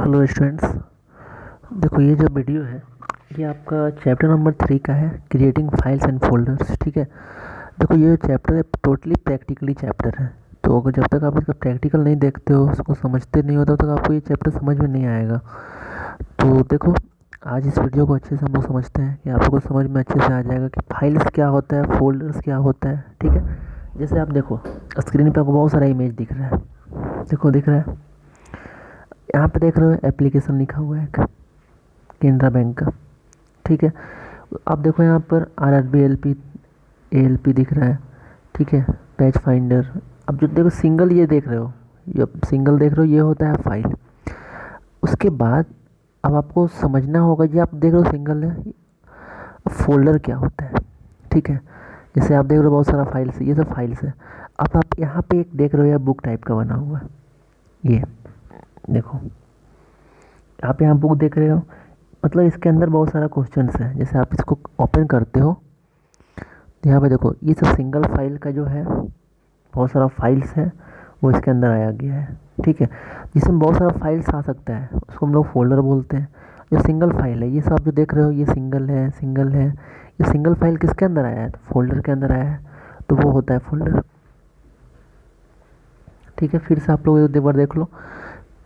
Hello students. देखो ये जो वीडियो है ये आपका चैप्टर नंबर 3 का है, क्रिएटिंग फाइल्स एंड फोल्डर्स। ठीक है, देखो ये चैप्टर है टोटली प्रैक्टिकली चैप्टर है। तो अगर जब तक आप इसका प्रैक्टिकल नहीं देखते हो, उसको समझते नहीं हो, तब तक आपको ये चैप्टर समझ में नहीं आएगा। तो देखो आज इस वीडियो को अच्छे से हम लोग समझते हैं कि आप लोगों को समझ में अच्छे से आ जाएगा कि फाइल्स क्या होता है, फोल्डर्स क्या होता है। ठीक है, जैसे आप देखो स्क्रीन पर आपको बहुत सारा इमेज दिख रहा है। देखो दिख रहा है, यहाँ पे देख रहे हो एप्लीकेशन लिखा हुआ है एक केनरा बैंक का। ठीक है, अब देखो यहाँ पर RRB LP ALP दिख रहा है। ठीक है, पेज फाइंडर। अब जो देखो सिंगल ये देख रहे हो, ये सिंगल देख रहे हो, ये होता है फाइल। उसके बाद अब आपको समझना होगा, ये आप देख रहे हो सिंगल है, अब फोल्डर क्या होता है। ठीक है, जैसे आप देख रहे हो बहुत सारा फाइल्स है, ये सब फाइल्स है। अब आप यहाँ पे एक देख रहे हो, या बुक टाइप का बना हुआ है, ये देखो आप यहाँ बुक देख रहे हो, मतलब इसके अंदर बहुत सारा क्वेश्चंस है। जैसे आप इसको ओपन करते हो, यहाँ पे देखो ये सब सिंगल फाइल का जो है, बहुत सारा फाइल्स है वो इसके अंदर आया गया है। ठीक है, जिसमें बहुत सारा फाइल्स आ सकता है उसको हम लोग फोल्डर बोलते हैं। जो सिंगल फाइल है, ये सब जो देख रहे हो, ये सिंगल है, सिंगल है। ये सिंगल फाइल किसके अंदर आया है? तो फोल्डर के अंदर आया है, तो वो होता है फोल्डर। ठीक है, फिर से आप लोग एक बार देख लो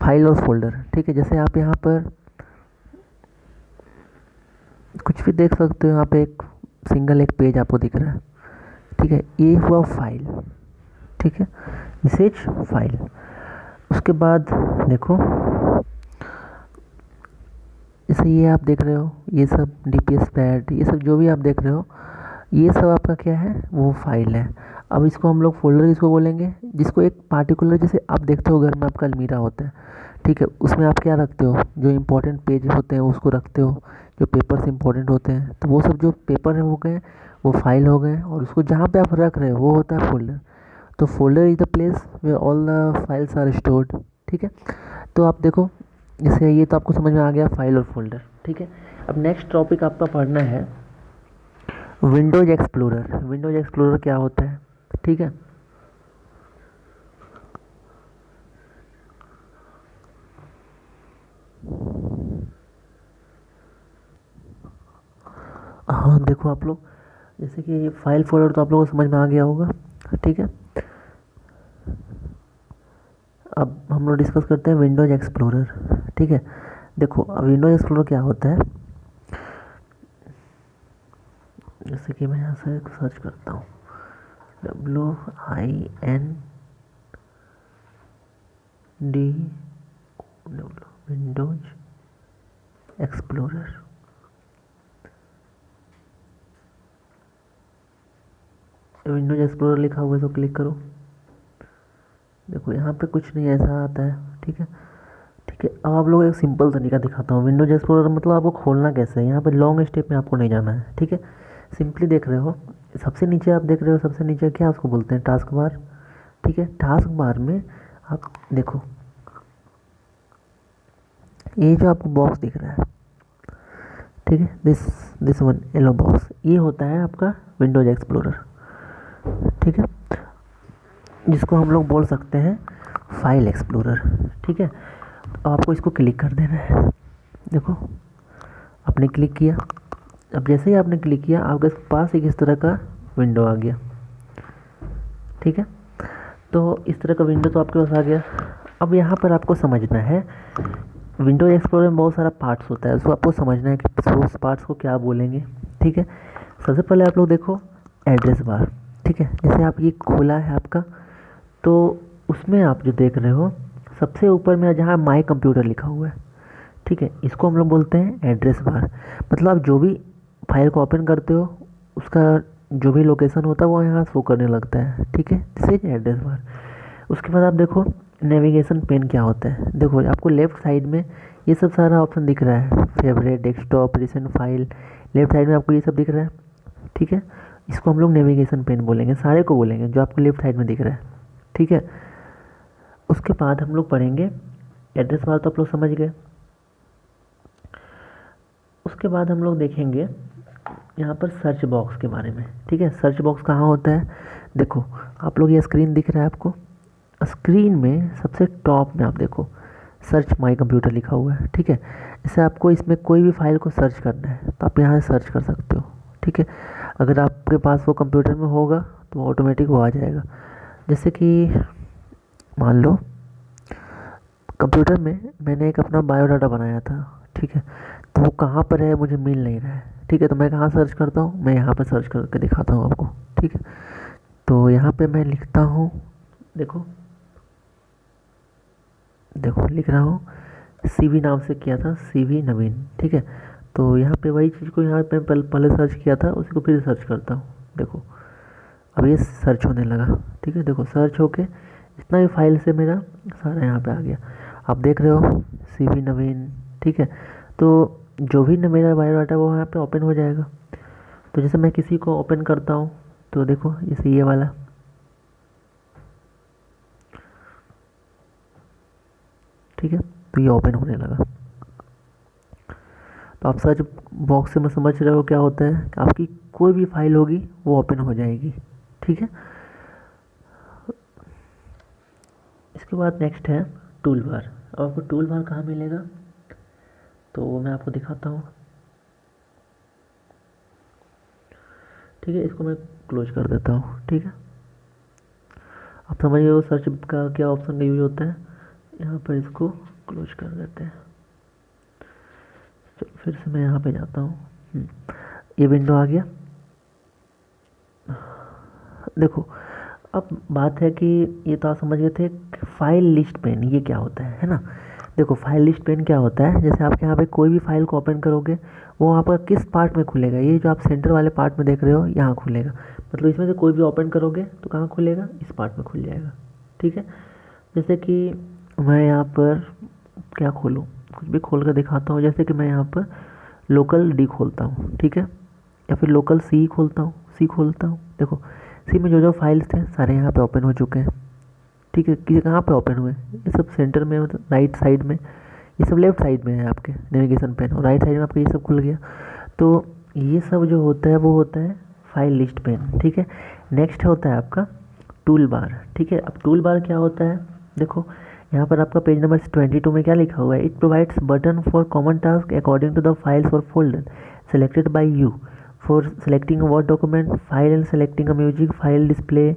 फाइल और फोल्डर। ठीक है, जैसे आप यहाँ पर कुछ भी देख सकते हो, यहाँ पे एक सिंगल एक पेज आपको दिख रहा है। ठीक है, ये हुआ फाइल। ठीक है, दिस इज फाइल। उसके बाद देखो जैसे ये आप देख रहे हो, ये सब DPS पैड, ये सब जो भी आप देख रहे हो, ये सब आपका क्या है? वो फाइल है। अब इसको हम लोग फोल्डर इसको बोलेंगे, जिसको एक पार्टिकुलर, जैसे आप देखते हो घर में आपका अलमीरा होता है। ठीक है, उसमें आप क्या रखते हो? जो इम्पोर्टेंट पेज होते हैं उसको रखते हो, जो पेपर्स इंपॉर्टेंट होते हैं, तो वो सब जो पेपर हो गए वो फाइल हो गए, और उसको जहाँ पे आप रख रहे हो वो होता है फोल्डर। तो folder is the place where all the files are stored. ठीक है, तो आप देखो जैसे ये तो आपको समझ में आ गया फाइल और फोल्डर। ठीक है, अब नेक्स्ट टॉपिक आपका पढ़ना है विंडोज एक्सप्लोरर। विंडोज एक्सप्लोरर क्या होता है? ठीक है, हाँ देखो आप लोग, जैसे कि फाइल फोल्डर तो आप लोगों को समझ में आ गया होगा। ठीक है, अब हम लोग डिस्कस करते हैं विंडोज एक्सप्लोरर। ठीक है, देखो अब विंडोज एक्सप्लोरर क्या होता है, जैसे कि मैं यहाँ से सर्च करता हूँ WIND Windows explorer. Windows explorer लिखा हुआ है तो क्लिक करो। देखो यहाँ पे कुछ नहीं ऐसा आता है। ठीक है, ठीक है, अब आप लोग एक सिंपल तरीका दिखाता हूँ। विंडोज एक्सप्लोरर मतलब आपको खोलना कैसे है, यहाँ पे लॉन्ग स्टेप में आपको नहीं जाना है। ठीक है, सिंपली देख रहे हो, सबसे नीचे आप देख रहे हो, सबसे नीचे क्या उसको बोलते हैं? Task bar. ठीक है, टास्क बार में आप देखो ये जो आपको बॉक्स दिख रहा है, ठीक है, दिस वन येलो बॉक्स, ये होता है आपका विंडोज एक्सप्लोरर। ठीक है, जिसको हम लोग बोल सकते हैं फाइल एक्सप्लोरर। ठीक है, तो आपको इसको क्लिक कर देना है। देखो आपने क्लिक किया, अब जैसे ही आपने क्लिक किया आपके पास एक इस तरह का विंडो आ गया। ठीक है, तो इस तरह का विंडो तो आपके पास आ गया। अब यहाँ पर आपको समझना है विंडोज एक्सप्लोरर में बहुत सारा पार्ट्स होता है, उसको आपको समझना है कि उस पार्ट्स को क्या बोलेंगे। ठीक है, सबसे पहले आप लोग देखो एड्रेस बार। ठीक है, जैसे आप ये खोला है आपका, तो उसमें आप जो देख रहे हो सबसे ऊपर में जहाँ माई कंप्यूटर लिखा हुआ है, ठीक है, इसको हम लोग बोलते हैं एड्रेस बार। मतलब आप जो भी फाइल को ओपन करते हो उसका जो भी लोकेशन होता है वो यहाँ शो करने लगता है। ठीक है, दिस इज एड्रेस बार। उसके बाद आप देखो नेविगेशन पेन क्या होता है। देखो आपको लेफ्ट साइड में ये सब सारा ऑप्शन दिख रहा है, favourite, desktop, recent file, left side में आपको ये सब दिख रहा है। ठीक है, इसको हम लोग नेविगेशन पेन बोलेंगे, सारे को बोलेंगे जो आपको लेफ्ट साइड में दिख रहा है। ठीक है, उसके बाद हम लोग पढ़ेंगे एड्रेस बार, तो आप लोग समझ गए। उसके बाद हम लोग देखेंगे यहाँ पर सर्च बॉक्स के बारे में। ठीक है, सर्च बॉक्स कहाँ होता है? देखो आप लोग ये स्क्रीन दिख रहा है आपको, स्क्रीन में सबसे टॉप में आप देखो सर्च माई कंप्यूटर लिखा हुआ है, ठीक है। जैसे आपको इसमें कोई भी फाइल को सर्च करना है तो आप यहाँ से सर्च कर सकते हो, ठीक है। अगर आपके पास वो कंप्यूटर में होगा तो ऑटोमेटिक वो आ जाएगा। जैसे कि मान लो कंप्यूटर में मैंने एक अपना बायोडाटा बनाया था, ठीक है। तो वो कहाँ पर है मुझे मिल नहीं रहा है, ठीक है। तो मैं कहाँ सर्च करता हूँ, मैं यहाँ पर सर्च करके दिखाता हूँ आपको, ठीक है। तो यहाँ पे मैं लिखता हूँ, देखो देखो लिख रहा हूँ, सीवी नाम से किया था, सीवी नवीन, ठीक है। तो यहाँ पे वही चीज़ को यहाँ पे पहले सर्च किया था उसी को फिर सर्च करता हूँ, देखो अब ये सर्च होने लगा, ठीक है। देखो सर्च होके जितना भी फाइल से मेरा सारा यहाँ पे आ गया, आप देख रहे हो सीवी नवीन, ठीक है। तो जो भी मेरा बायोडाटा वो यहाँ पे ओपन हो जाएगा। तो जैसे मैं किसी को ओपन करता हूँ तो देखो जैसे ये वाला, ठीक है, तो ये ओपन होने लगा। तो आप सर्च बॉक्स से मैं समझ रहे हो क्या होता है कि आपकी कोई भी फाइल होगी वो ओपन हो जाएगी, ठीक है। इसके बाद नेक्स्ट है टूल बार। अब आपको टूल बार कहाँ मिलेगा तो मैं आपको दिखाता हूँ, ठीक है। इसको मैं क्लोज कर देता हूँ, ठीक है। आप समझ गए सर्च का क्या ऑप्शन का यूज होता है। यहाँ पर इसको क्लोज कर देते हैं। चलो फिर से मैं यहाँ पे जाता हूँ, ये विंडो आ गया। देखो अब बात है कि ये तो आप समझ गए थे कि फाइल लिस्ट पेन ये क्या होता है ना। देखो फाइल लिस्ट पेन क्या होता है, जैसे आप यहाँ पे कोई भी फाइल को ओपन करोगे वो वहाँ पर किस पार्ट में खुलेगा, ये जो आप सेंटर वाले पार्ट में देख रहे हो यहाँ खुलेगा। मतलब इसमें से कोई भी ओपन करोगे तो कहाँ खुलेगा, इस पार्ट में खुल जाएगा, ठीक है। जैसे कि मैं यहाँ पर क्या खोलूँ, कुछ भी खोल कर दिखाता हूँ। जैसे कि मैं यहाँ पर लोकल डी खोलता हूँ, ठीक है, या फिर लोकल सी खोलता हूँ, सी खोलता हूँ। देखो सी में जो जो फाइल्स थे सारे यहाँ पे ओपन हो चुके हैं, ठीक है। किसी कहाँ पे ओपन हुए, ये सब सेंटर में, मतलब राइट साइड में, ये सब लेफ्ट साइड में है आपके नेविगेशन पेन, और राइट साइड में आपका ये सब खुल गया। तो ये सब जो होता है वो होता है फाइल लिस्ट पेन, ठीक है। नेक्स्ट होता है आपका टूल बार, ठीक है। अब टूल बार क्या होता है, देखो यहाँ पर आपका पेज नंबर 22 में क्या लिखा हुआ है, it provides button for common task according to the files और folder selected by you for selecting a word document file and selecting a music file display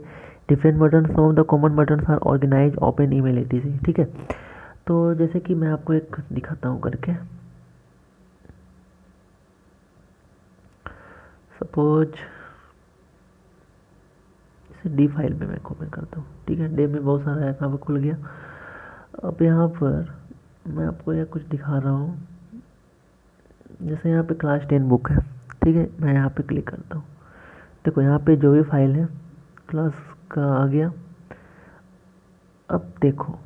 different button, some of the common buttons are organise open email etc, ठीक है। तो जैसे कि मैं आपको एक दिखाता हूँ करके, सपोज इसे डी फाइल में मैं ओपन करता हूँ, ठीक है। डी में बहुत सारा है, यहाँ पर खुल गया। अब यहाँ पर मैं आपको यह कुछ दिखा रहा हूँ, जैसे यहाँ पे क्लास 10 बुक है, ठीक है। मैं यहाँ पे क्लिक करता हूँ, देखो यहाँ पे जो भी फाइल है क्लास का आ गया। अब देखो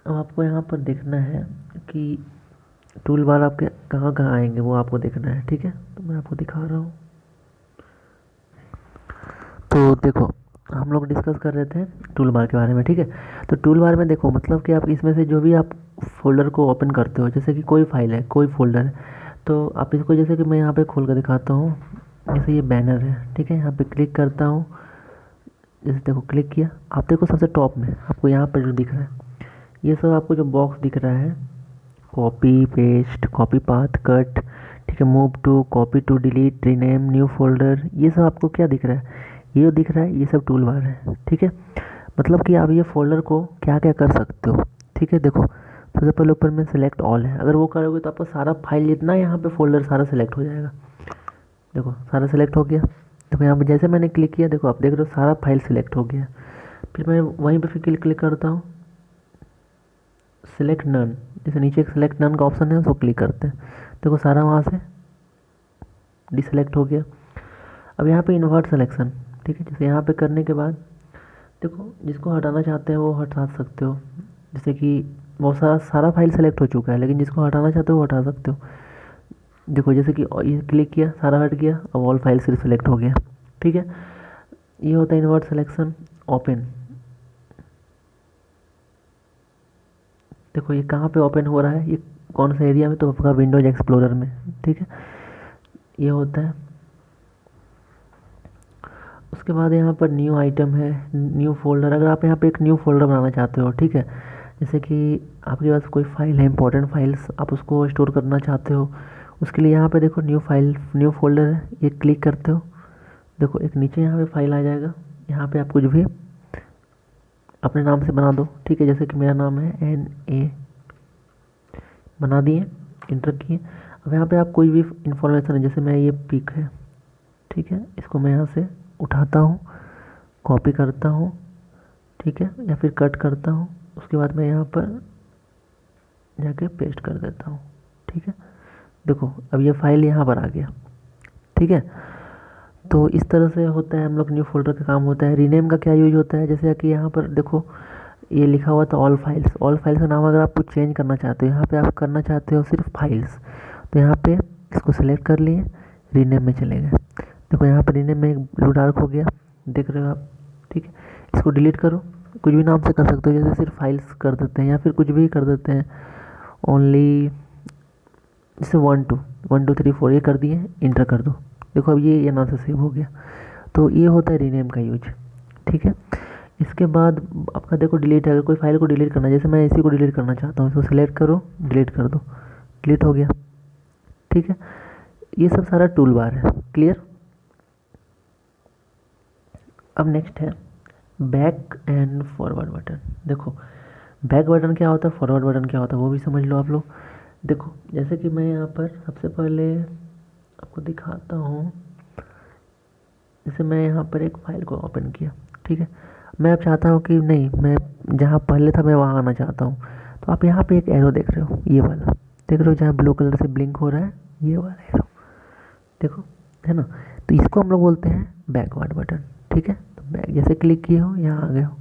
अब आपको यहाँ पर देखना है कि टूल बार आपके कहाँ कहाँ आएंगे वो आपको देखना है, ठीक है। तो मैं आपको दिखा रहा हूँ। तो देखो हम लोग डिस्कस कर रहे थे टूल बार के बारे में, ठीक है। तो टूल बार में देखो मतलब कि आप इसमें से जो भी आप फोल्डर को ओपन करते हो, जैसे कि कोई फाइल है कोई फोल्डर है, तो आप इसको, जैसे कि मैं यहाँ पे खोल कर दिखाता हूँ। जैसे ये बैनर है, ठीक है, यहाँ पे क्लिक करता हूँ। जैसे देखो क्लिक किया, आप देखो सबसे टॉप में आपको यहाँ पर जो दिख रहा है ये सब आपको जो बॉक्स दिख रहा है, copy paste, copy path, cut, ठीक है, move to, copy to, delete, rename, new folder, ये सब आपको क्या दिख रहा है, ये जो दिख रहा है ये सब टूल बार है, ठीक है। मतलब कि आप ये फोल्डर को क्या क्या कर सकते हो, ठीक है। देखो सबसे पहले ऊपर में सेलेक्ट ऑल है, अगर वो करोगे तो आपका सारा फाइल जितना यहाँ पे फोल्डर सारा सेलेक्ट हो जाएगा। देखो सारा सेलेक्ट हो गया। देखो यहाँ पे जैसे मैंने क्लिक किया, देखो आप देख रहे हो सारा फाइल सेलेक्ट हो गया। फिर मैं वहीं पे फिर क्लिक करता हूँ, सिलेक्ट नन, जैसे नीचे एक सिलेक्ट नन का ऑप्शन है उसको क्लिक करते हैं, देखो सारा वहाँ से डिसेलेक्ट हो गया। अब यहाँ पे इन्वर्ट सिलेक्शन, ठीक है, जैसे यहाँ पे करने के बाद देखो जिसको हटाना चाहते हैं वो हटा सकते हो। जैसे कि बहुत सारा फाइल सेलेक्ट हो चुका है, लेकिन जिसको हटाना चाहते हो वो हटा सकते हो। देखो जैसे कि ये क्लिक किया सारा हट गया, अब ऑल फाइल सिर्फ सेलेक्ट हो गया, ठीक है। ये होता है इन्वर्ट सिलेक्शन। ओपन, देखो ये कहाँ पे ओपन हो रहा है, ये कौन सा एरिया में, तो आपका विंडोज एक्सप्लोरर में, ठीक है। ये होता है। उसके बाद यहाँ पर न्यू आइटम है, न्यू फोल्डर। अगर आप यहाँ पे एक न्यू फोल्डर बनाना चाहते हो, ठीक है, जैसे कि आपके पास कोई फाइल है, इंपॉर्टेंट फाइल्स आप उसको स्टोर करना चाहते हो, उसके लिए यहाँ पे देखो न्यू फाइल, न्यू फोल्डर है, ये क्लिक करते हो, देखो एक नीचे यहाँ पे फाइल आ जाएगा। यहाँ पे आप कुछ भी अपने नाम से बना दो, ठीक है, जैसे कि मेरा नाम है NA, बना दिए, इंटर किए। अब यहाँ पे आप कोई भी इंफॉर्मेशन है, जैसे मैं ये पिक है, ठीक है, इसको मैं यहाँ से उठाता हूँ, कॉपी करता हूँ, ठीक है, या फिर कट करता हूँ, उसके बाद मैं यहाँ पर जाके पेस्ट कर देता हूँ, ठीक है। देखो अब ये फाइल यहाँ पर आ गया, ठीक है। तो इस तरह से होता है हम लोग न्यू फोल्डर का काम होता है। रीनेम का क्या यूज होता है, जैसे कि यहाँ पर देखो ये लिखा हुआ था ऑल फाइल्स, ऑल फाइल्स का नाम अगर आप कुछ चेंज करना चाहते हो, यहाँ पे आप करना चाहते हो सिर्फ फाइल्स, तो यहाँ पे इसको सेलेक्ट कर लिए, रीनेम में चले गए। देखो यहाँ पर रीनेम में एक ब्लू डार्क हो गया, देख रहे हो आप, ठीक है। इसको डिलीट करो, कुछ भी नाम से कर सकते हो, जैसे सिर्फ फाइल्स कर देते हैं या फिर कुछ भी कर देते हैं, ओनली जैसे 1 2 1 2 3 4 ये कर दिए, इंटर कर दो। देखो अब ये नाम से सेव हो गया। तो ये होता है रीनेम का यूज, ठीक है। इसके बाद आपका देखो डिलीट है, अगर कोई फाइल को डिलीट करना, जैसे मैं इसी को डिलीट करना चाहता हूँ, इसको सिलेक्ट करो, डिलीट कर दो, डिलीट हो गया, ठीक है। ये सब सारा टूल बार है, क्लियर। अब नेक्स्ट है बैक एंड फॉरवर्ड बटन। देखो बैक बटन क्या होता है, फॉरवर्ड बटन क्या होता है, वो भी समझ लो आप लोग। देखो जैसे कि मैं यहाँ पर सबसे पहले आपको दिखाता हूँ, जैसे मैं यहाँ पर एक फ़ाइल को ओपन किया, ठीक है, मैं अब चाहता हूँ कि नहीं, मैं जहाँ पहले था मैं वहाँ आना चाहता हूँ। तो आप यहाँ पे एक एरो देख रहे हो, ये वाला देख रहे हो जहाँ ब्लू कलर से ब्लिंक हो रहा है, ये वाला एरो देखो, है ना। तो इसको हम लोग बोलते हैं बैकवर्ड बटन, ठीक है। तो बैक जैसे क्लिक किए हो, यहाँ आ गए हो,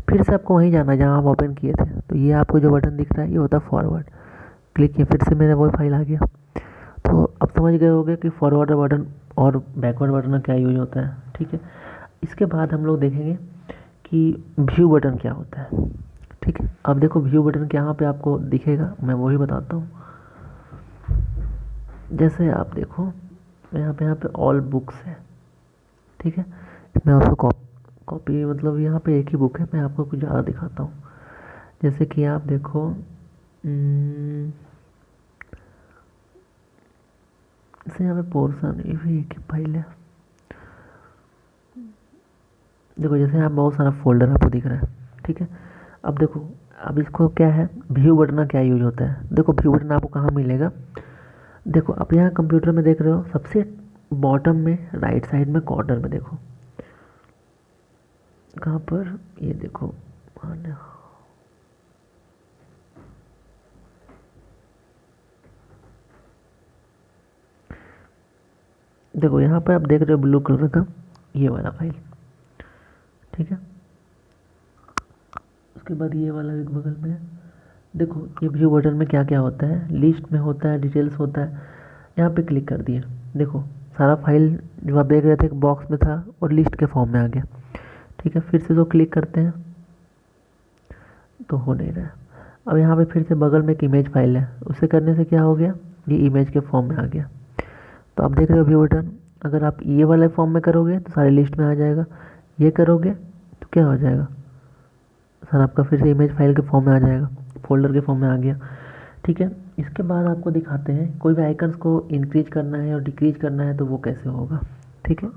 फिर से आपको वहीं जाना जहाँ आप ओपन किए थे, तो ये आपको जो बटन दिख रहा है ये होता है फॉरवर्ड। क्लिक किया, फिर से मेरा वही फाइल आ गया। तो अब समझ गए होंगे कि फॉरवर्ड बटन और बैकवर्ड बटन का क्या यूज होता है, ठीक है। इसके बाद हम लोग देखेंगे कि व्यू बटन क्या होता है, ठीक है। अब देखो व्यू बटन यहाँ पे आपको दिखेगा, मैं वही बताता हूँ। जैसे आप देखो यहाँ पे ऑल बुक्स है, ठीक है। मैं आपको कॉपी मतलब यहाँ पे एक ही बुक है, मैं आपको कुछ ज़्यादा दिखाता हूँ। जैसे कि आप देखो जैसे यहाँ पे पोर्शन, ये भी एक ही फाइल है। देखो जैसे यहाँ बहुत सारा फोल्डर आपको दिख रहा है, ठीक है। अब देखो अब इसको क्या है, व्यू बटन का क्या यूज होता है। देखो व्यू बटन आपको कहाँ मिलेगा, देखो आप यहाँ कंप्यूटर में देख रहे हो, सबसे बॉटम में राइट साइड में कॉर्नर में देखो, कहाँ पर, ये देखो, देखो यहाँ पर आप देख रहे हो ब्लू कलर का ये वाला फाइल, ठीक है। उसके बाद ये वाला एक बगल में है। देखो ये व्यू बटन में क्या क्या होता है, लिस्ट में होता है, डिटेल्स होता है। यहाँ पे क्लिक कर दिए, देखो सारा फाइल जो आप देख रहे थे एक बॉक्स में था और लिस्ट के फॉर्म में आ गया, ठीक है। फिर से तो क्लिक करते हैं तो हो नहीं रहा है। अब यहाँ पे फिर से बगल में एक इमेज फाइल है, उसे करने से क्या हो गया, ये इमेज के फॉर्म में आ गया। तो आप देख रहे हो व्यू बटन, अगर आप ये वाले फॉर्म में करोगे तो सारी लिस्ट में आ जाएगा, ये करोगे तो क्या हो जाएगा सर, आपका फिर से इमेज फाइल के फॉर्म में आ जाएगा, फोल्डर के फॉर्म में आ गया, ठीक है। इसके बाद आपको दिखाते हैं कोई भी आइकन्स को इंक्रीज करना है और डिक्रीज करना है तो वो कैसे होगा, ठीक है।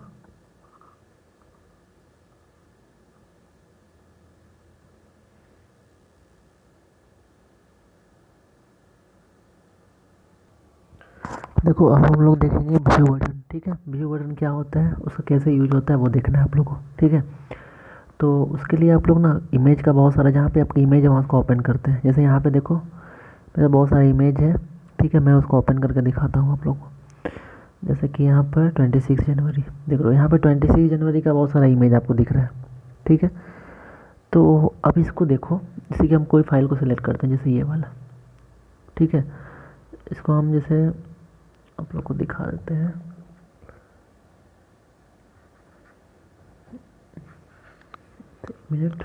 देखो अब हम लोग देखेंगे व्यू बटन, ठीक है। व्यू बटन क्या होता है, उसका कैसे यूज होता है वो देखना है आप लोगों को, ठीक है। तो उसके लिए आप लोग ना इमेज का बहुत सारा, जहाँ पे आपकी इमेज है वहाँ उसको ओपन करते हैं। जैसे यहाँ पे देखो मेरा बहुत सारा इमेज है, ठीक है, मैं उसको ओपन करके दिखाता हूँ आप लोगों को। जैसे कि यहाँ पर 26 जनवरी देख लो, यहाँ पे 26 जनवरी का बहुत सारा इमेज आपको दिख रहा है, ठीक है। तो अब इसको देखो, जैसे कि हम कोई फाइल को सिलेक्ट करते हैं, जैसे ये वाला, ठीक है। इसको हम जैसे आप लोग को दिखा देते हैं, मिनट।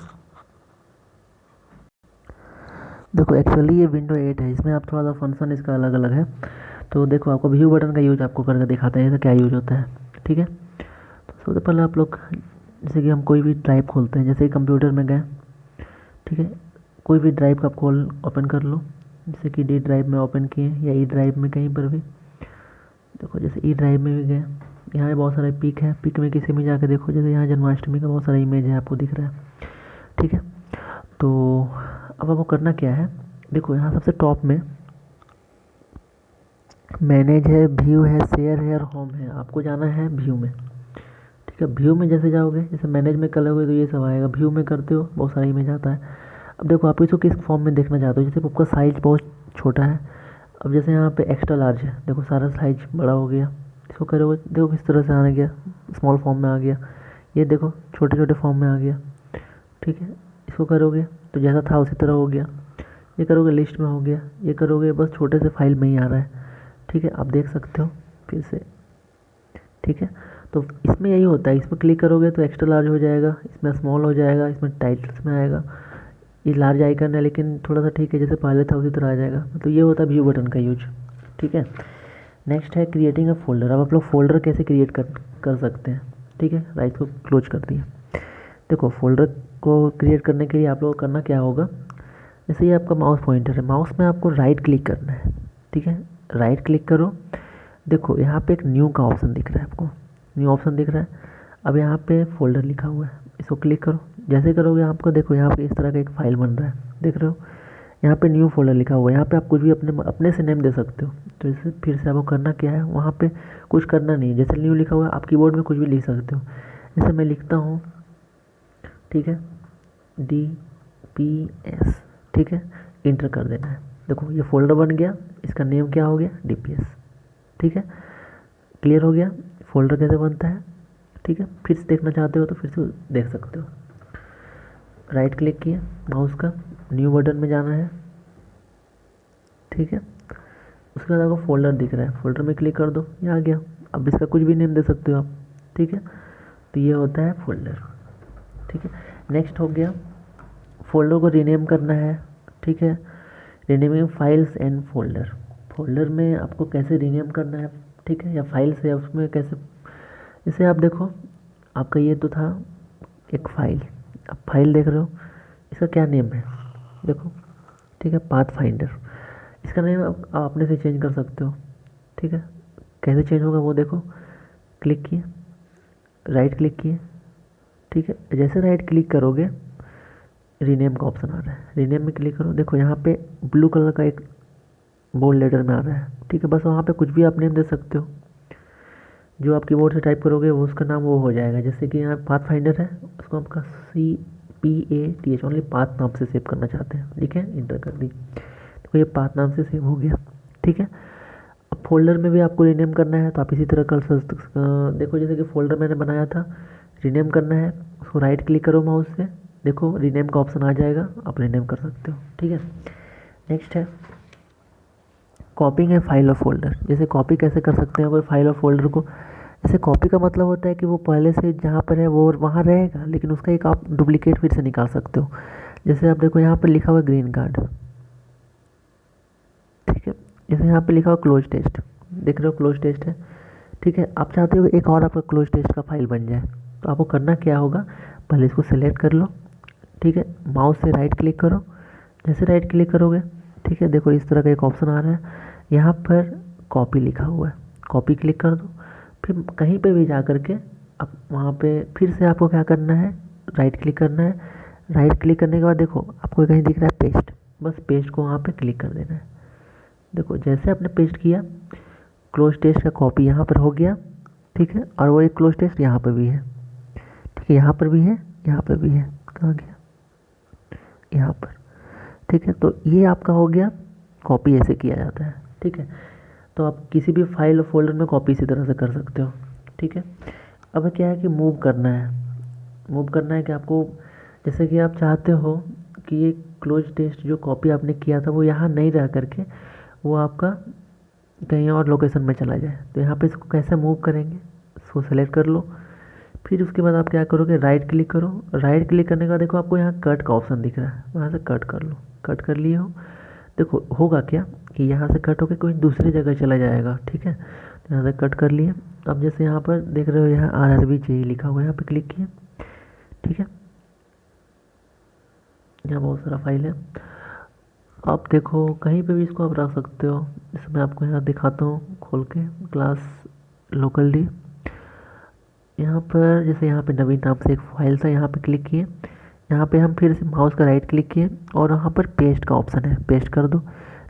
देखो एक्चुअली ये विंडो 8 है, इसमें आप थोड़ा सा फंक्शन इसका अलग अलग है। तो देखो आपको व्यू बटन का यूज आपको करके दिखाते हैं, इसका क्या यूज होता है, ठीक है। तो सबसे पहले आप लोग जैसे कि हम कोई भी ड्राइव खोलते हैं, जैसे कंप्यूटर में गए, ठीक है, कोई भी ड्राइव का खोल ओपन कर लो, जैसे कि डी ड्राइव में ओपन किए या ई ड्राइव में कहीं पर भी। देखो जैसे ई ड्राइव में भी गए, यहाँ पे बहुत सारे पिक है, पिक में किसी में जाकर देखो, जैसे यहाँ जन्माष्टमी का बहुत सारा इमेज है आपको दिख रहा है, ठीक है। तो अब आपको करना क्या है, देखो यहाँ सबसे टॉप में मैनेज है, व्यू है, शेयर है और होम है। आपको जाना है व्यू में, ठीक है। व्यू में जैसे जाओगे, जैसे मैनेज में करोगे तो ये सब आएगा, व्यू में करते हो बहुत सारा इमेज आता है। अब देखो आप इसको किस फॉर्म में देखना चाहते हो, जैसे आपका साइज बहुत छोटा है, अब जैसे यहाँ पे एक्स्ट्रा लार्ज है, देखो सारा साइज बड़ा हो गया, इसको करोगे देखो किस तरह से आ गया, स्मॉल फॉर्म में आ गया, ये देखो छोटे छोटे फॉर्म में आ गया, ठीक है। इसको करोगे तो जैसा था उसी तरह हो गया, ये करोगे लिस्ट में हो गया, ये करोगे बस छोटे से फाइल में ही आ रहा है, ठीक है। आप देख सकते हो फिर से, ठीक है। तो इसमें यही होता है, इसमें क्लिक करोगे तो एक्स्ट्रा लार्ज हो जाएगा, इसमें स्मॉल हो जाएगा, इसमें टाइटल्स में आएगा, ये लार्ज आइकन है लेकिन थोड़ा सा ठीक है, जैसे पहले था उसी तरह आ जाएगा। मतलब ये होता है व्यू बटन का यूज, ठीक है। नेक्स्ट है क्रिएटिंग अ फोल्डर। अब आप लोग फोल्डर कैसे क्रिएट कर सकते हैं, ठीक है। राइट को क्लोज कर दिए। देखो फोल्डर को क्रिएट करने के लिए आप लोगों को करना क्या होगा, जैसे ये आपका माउस पॉइंटर है, माउस में आपको राइट क्लिक करना है, ठीक है। राइट क्लिक करो, देखो यहाँ पे एक न्यू का ऑप्शन दिख रहा है आपको, न्यू ऑप्शन दिख रहा है। अब यहाँ पे फोल्डर लिखा हुआ है, इसको क्लिक करो, जैसे करोगे आपको देखो यहाँ पे इस तरह का एक फाइल बन रहा है, देख रहे हो। यहाँ पे न्यू फोल्डर लिखा हुआ है, यहाँ पे आप कुछ भी अपने से नेम दे सकते हो। तो इसे फिर से आपको करना क्या है, वहाँ पे कुछ करना नहीं है, जैसे न्यू लिखा हुआ है आप कीबोर्ड में कुछ भी लिख सकते हो। जैसे मैं लिखता हूँ, ठीक है, DPS, ठीक है, इंटर कर देना है। देखो ये फोल्डर बन गया, इसका नेम क्या हो गया, DPS, ठीक है। क्लियर हो गया फोल्डर कैसे बनता है, ठीक है। फिर से देखना चाहते हो तो फिर से देख सकते हो। राइट क्लिक किया माउस का, न्यू बटन में जाना है, ठीक है। उसके बाद आपको फोल्डर दिख रहा है, फोल्डर में क्लिक कर दो, ये आ गया। अब इसका कुछ भी नेम दे सकते हो आप, ठीक है। तो ये होता है फोल्डर, ठीक है। नेक्स्ट हो गया, फोल्डर को रीनेम करना है, ठीक है। Renaming files and folder, folder में आपको कैसे रीनेम करना है, ठीक है, या फाइल्स है उसमें कैसे। जैसे आप देखो आपका ये तो था एक फाइल, अब फाइल देख रहे हो, इसका क्या नेम है देखो, ठीक है, पाथ फाइंडर। इसका नेम आप अपने से चेंज कर सकते हो, ठीक है। कैसे चेंज होगा वो देखो, क्लिक किए, राइट क्लिक किए, ठीक है। जैसे राइट क्लिक करोगे रीनेम का ऑप्शन आ रहा है, रीनेम में क्लिक करो, देखो यहाँ पे ब्लू कलर का एक बोल्ड लेटर में आ रहा है, ठीक है। बस वहाँ पे कुछ भी आप नेम दे सकते हो, जो आप कीबोर्ड से टाइप करोगे वो उसका नाम वो हो जाएगा। जैसे कि यहाँ पाथ फाइंडर है, उसको आपका CPATH ओनली पाथ नाम से सेव करना चाहते हैं, ठीक है, इंटर कर दी, तो ये पाथ नाम से सेव हो गया, ठीक है। अब फोल्डर में भी आपको रीनेम करना है तो आप इसी तरह कर सकते। देखो जैसे कि फोल्डर मैंने बनाया था, रीनेम करना है, उसको राइट क्लिक करो माउस से, देखो रीनेम का ऑप्शन आ जाएगा, आप रीनेम कर सकते हो, ठीक है। नेक्स्ट है कॉपिंग है फाइल और फोल्डर। जैसे कॉपी कैसे कर सकते हैं कोई फाइल और फोल्डर को, जैसे कॉपी का मतलब होता है कि वो पहले से जहाँ पर है वो वहाँ रहेगा, लेकिन उसका एक आप डुप्लीकेट फिर से निकाल सकते हो। जैसे आप देखो यहाँ पर लिखा हुआ ग्रीन कार्ड, ठीक है। जैसे यहाँ पे लिखा हुआ क्लोज टेस्ट, देख रहे हो क्लोज टेस्ट है, ठीक है। आप चाहते हो एक और आपका क्लोज टेस्ट का फाइल बन जाए, तो आपको करना क्या होगा, पहले इसको सेलेक्ट कर लो, ठीक है। माउस से राइट क्लिक करो, जैसे राइट क्लिक करोगे, ठीक है, देखो इस तरह का एक ऑप्शन आ रहा है, यहाँ पर कॉपी लिखा हुआ है, कॉपी क्लिक कर दो। फिर कहीं पे भी जा कर के अब वहाँ पे फिर से आपको क्या करना है, राइट क्लिक करना है। राइट क्लिक करने के बाद देखो आपको कहीं दिख रहा है पेस्ट, बस पेस्ट को वहाँ पे क्लिक कर देना है। देखो जैसे आपने पेस्ट किया, क्लोज टेस्ट का कॉपी यहाँ पर हो गया, ठीक है। और वो एक क्लोज टेस्ट यहाँ पर भी है, ठीक है, यहाँ पर भी है, यहाँ पर भी है, कहाँ गया, यहाँ पर, ठीक है। तो ये आपका हो गया, कॉपी ऐसे किया जाता है, ठीक है। तो आप किसी भी फाइल और फोल्डर में कॉपी इसी तरह से कर सकते हो, ठीक है। अब क्या है कि मूव करना है, मूव करना है कि आपको, जैसे कि आप चाहते हो कि ये क्लोज टेस्ट जो कॉपी आपने किया था वो यहाँ नहीं रह करके वो आपका कहीं और लोकेशन में चला जाए, तो यहाँ पे इसको कैसे मूव करेंगे, इसको सेलेक्ट कर लो। फिर उसके बाद आप क्या करोगे, राइट क्लिक करो, राइट क्लिक करने के बाद देखो आपको यहाँ कट का ऑप्शन दिख रहा है, वहाँ से कट कर लो, कट कर लिए हो। देखो होगा क्या कि यहाँ से कट होकर कोई दूसरी जगह चला जाएगा, ठीक है। तो यहाँ से कट कर लिए। अब जैसे यहाँ पर देख रहे हो यहाँ RRB चाहिए लिखा हुआ है, यहाँ पे क्लिक किए, यहाँ बहुत सारा फाइल है। आप देखो कहीं पे भी इसको आप रख सकते हो। जैसे मैं आपको यहाँ दिखाता हूँ खोल के क्लास लोकल डी। यहाँ पर जैसे यहाँ पे नवीन नाम से एक फाइल था, यहाँ पे क्लिक किए। यहाँ पे हम फिर से माउस का राइट क्लिक किए और यहाँ पर पेस्ट का ऑप्शन है, पेस्ट कर दो।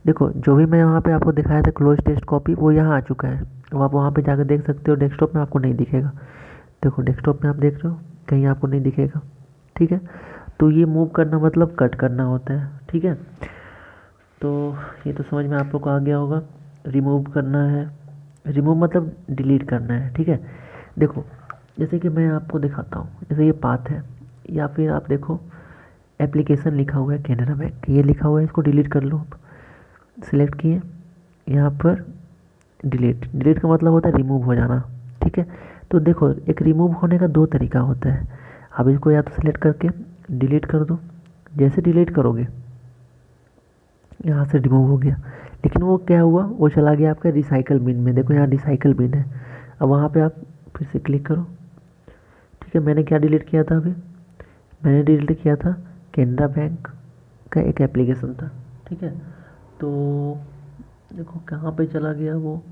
देखो जो भी मैं यहाँ पे आपको दिखाया था क्लोज टेस्ट कॉपी, वो यहाँ आ चुका है। अब आप वहाँ पे जाकर देख सकते हो, डेस्कटॉप में आपको नहीं दिखेगा। देखो डेस्कटॉप में आप देख रहे हो, कहीं आपको नहीं दिखेगा। ठीक है, तो ये मूव करना मतलब कट करना होता है। ठीक है, तो ये तो समझ में आप लोग को आ गया होगा। रिमूव करना है, रिमूव मतलब डिलीट करना है। ठीक है, देखो जैसे कि मैं आपको दिखाता हूँ, जैसे ये पाथ है, या फिर आप देखो एप्लीकेशन लिखा हुआ है कैनरा बैंक, ये लिखा हुआ है, इसको डिलीट कर लो। सिलेक्ट किए, यहाँ पर डिलीट, डिलीट का मतलब होता है रिमूव हो जाना। ठीक है, तो देखो एक रिमूव होने का दो तरीका होता है। आप इसको या तो सिलेक्ट करके डिलीट कर दो, जैसे डिलीट करोगे यहाँ से रिमूव हो गया, लेकिन वो क्या हुआ, वो चला गया आपका रिसाइकल बिन में। देखो यहाँ रिसाइकल बिन है, अब वहाँ पे आप फिर से क्लिक करो। ठीक है, मैंने क्या डिलीट किया था अभी, मैंने डिलीट किया था कैनरा बैंक का एक एप्लीकेशन था। ठीक है, तो देखो कहाँ पे चला गया वो,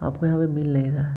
आपको यहाँ पे मिल नहीं रहा है।